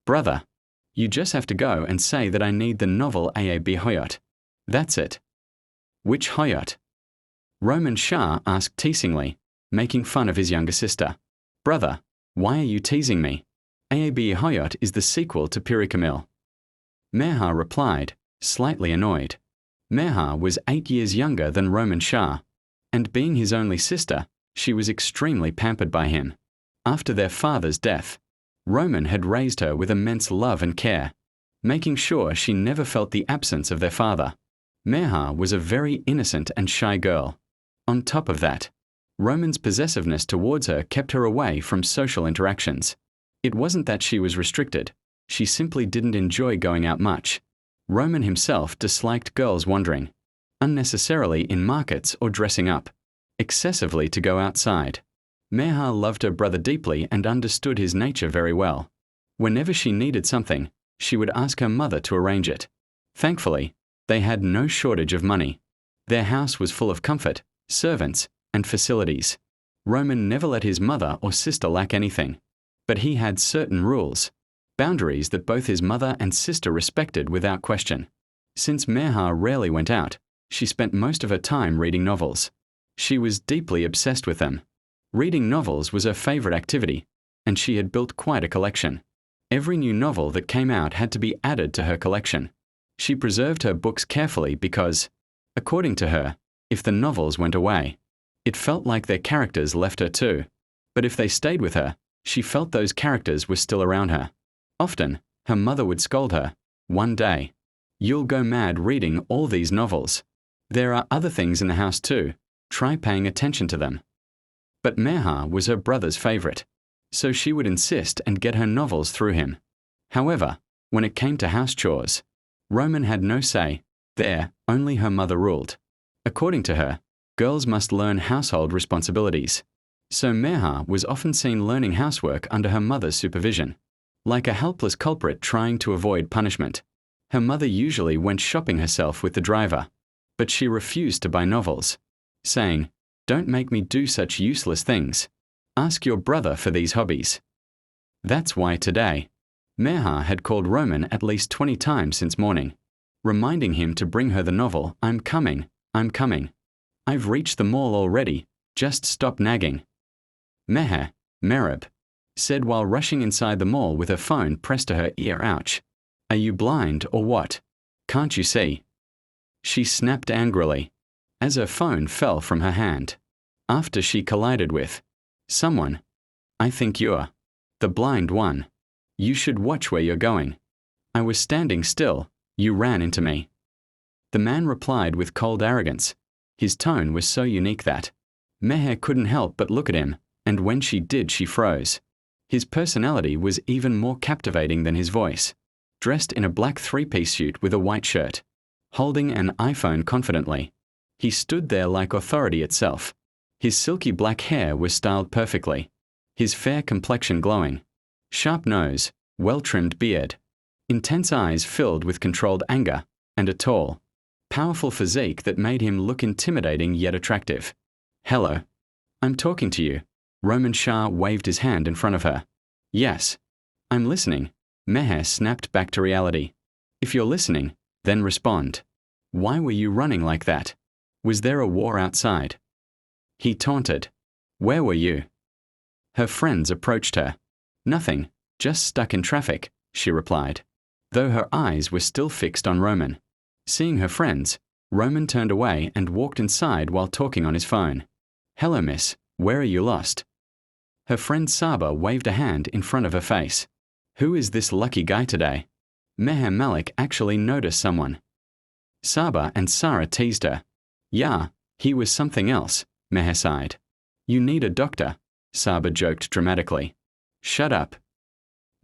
Brother, you just have to go and say that I need the novel Aab Hayat. That's it. Which Hayat? Roman Shah asked teasingly, making fun of his younger sister. Brother, why are you teasing me? Aab Hayat is the sequel to Piri Kamil. Meher replied, slightly annoyed. Meher was 8 years younger than Roman Shah, and being his only sister, she was extremely pampered by him. After their father's death, Roman had raised her with immense love and care, making sure she never felt the absence of their father. Meher was a very innocent and shy girl. On top of that, Roman's possessiveness towards her kept her away from social interactions. It wasn't that she was restricted, she simply didn't enjoy going out much. Roman himself disliked girls wandering, unnecessarily in markets or dressing up, excessively to go outside. Meher loved her brother deeply and understood his nature very well. Whenever she needed something, she would ask her mother to arrange it. Thankfully, they had no shortage of money. Their house was full of comfort, servants, and facilities. Roman never let his mother or sister lack anything. But he had certain rules, boundaries that both his mother and sister respected without question. Since Meher rarely went out, she spent most of her time reading novels. She was deeply obsessed with them. Reading novels was her favorite activity, and she had built quite a collection. Every new novel that came out had to be added to her collection. She preserved her books carefully because, according to her, if the novels went away, it felt like their characters left her too. But if they stayed with her, she felt those characters were still around her. Often, her mother would scold her, "One day, you'll go mad reading all these novels. There are other things in the house too. Try paying attention to them." But Meher was her brother's favorite, so she would insist and get her novels through him. However, when it came to house chores, Roman had no say. There, only her mother ruled. According to her, girls must learn household responsibilities. So Meher was often seen learning housework under her mother's supervision, like a helpless culprit trying to avoid punishment. Her mother usually went shopping herself with the driver, but she refused to buy novels, saying, "Don't make me do such useless things. Ask your brother for these hobbies." That's why today, Meher had called Roman at least 20 times since morning, reminding him to bring her the novel, "I'm coming, I'm coming. I've reached the mall already, just stop nagging." Meher, Merib, said while rushing inside the mall with her phone pressed to her ear. "Ouch. Are you blind or what? Can't you see?" She snapped angrily, as her phone fell from her hand. After she collided with someone. "I think you're the blind one. You should watch where you're going. I was standing still, you ran into me." The man replied with cold arrogance. His tone was so unique that Meher couldn't help but look at him, and when she did, she froze. His personality was even more captivating than his voice. Dressed in a black three-piece suit with a white shirt, holding an iPhone confidently, he stood there like authority itself. His silky black hair was styled perfectly, his fair complexion glowing, sharp nose, well-trimmed beard, intense eyes filled with controlled anger, and a tall, powerful physique that made him look intimidating yet attractive. "Hello. I'm talking to you." Roman Shah waved his hand in front of her. "Yes. I'm listening." Meher snapped back to reality. "If you're listening, then respond. Why were you running like that? Was there a war outside?" He taunted. "Where were you?" Her friends approached her. "Nothing, just stuck in traffic," she replied, though her eyes were still fixed on Roman. Seeing her friends, Roman turned away and walked inside while talking on his phone. "Hello, miss, where are you lost?" Her friend Saba waved a hand in front of her face. "Who is this lucky guy today?" Meher Malik actually noticed someone. Saba and Sarah teased her. "Yeah, he was something else," Meher sighed. "You need a doctor," Saba joked dramatically. "Shut up,"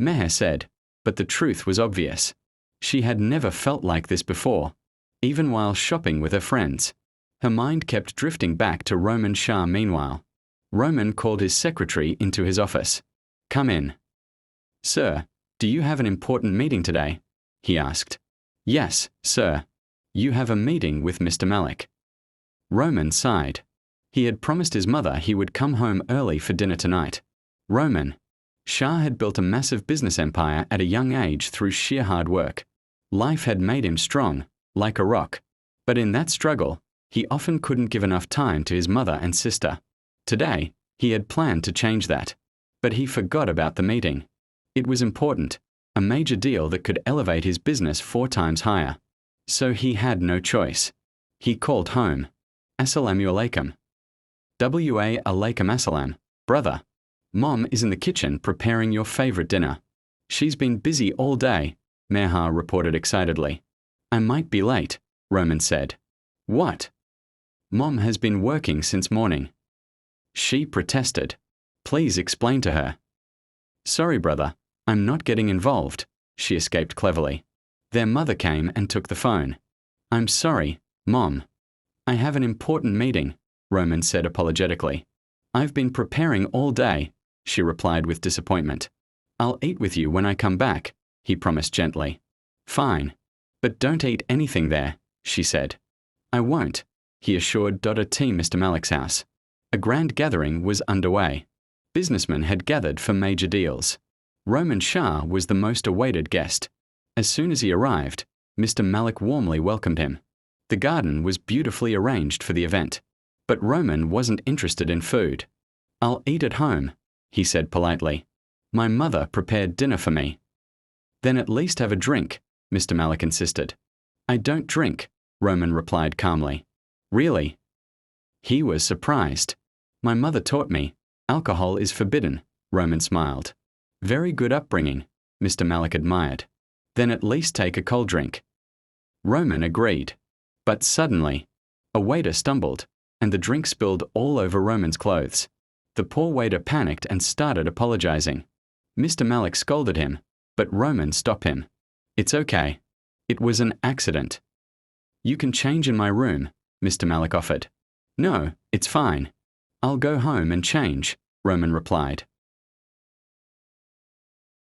Meher said, but the truth was obvious. She had never felt like this before, even while shopping with her friends. Her mind kept drifting back to Roman Shah meanwhile. Roman called his secretary into his office. "Come in." "Sir, do you have an important meeting today?" he asked. "Yes, sir. You have a meeting with Mr. Malik." Roman sighed. He had promised his mother he would come home early for dinner tonight. "Roman," Shah had built a massive business empire at a young age through sheer hard work. Life had made him strong, like a rock. But in that struggle, he often couldn't give enough time to his mother and sister. Today, he had planned to change that. But he forgot about the meeting. It was important, a major deal that could elevate his business 4 times higher. So he had no choice. He called home. Assalamu alaikum. Wa alaikum assalam, brother. Mom is in the kitchen preparing your favorite dinner. She's been busy all day, Meher reported excitedly. I might be late, Roman said. What? Mom has been working since morning. She protested. Please explain to her. Sorry, brother, I'm not getting involved, she escaped cleverly. Their mother came and took the phone. I'm sorry, Mom. I have an important meeting, Roman said apologetically. I've been preparing all day, she replied with disappointment. I'll eat with you when I come back, he promised gently. Fine. But don't eat anything there, she said. I won't, he assured T. Mr. Malik's house. A grand gathering was underway. Businessmen had gathered for major deals. Roman Shah was the most awaited guest. As soon as he arrived, Mr. Malik warmly welcomed him. The garden was beautifully arranged for the event. But Roman wasn't interested in food. I'll eat at home, he said politely. My mother prepared dinner for me. Then at least have a drink, Mr. Malik insisted. I don't drink, Roman replied calmly. Really? He was surprised. My mother taught me. Alcohol is forbidden, Roman smiled. Very good upbringing, Mr. Malik admired. Then at least take a cold drink. Roman agreed. But suddenly, a waiter stumbled, and the drink spilled all over Roman's clothes. The poor waiter panicked and started apologizing. Mr. Malik scolded him, but Roman stopped him. It's okay. It was an accident. You can change in my room, Mr. Malik offered. No, it's fine. I'll go home and change, Roman replied.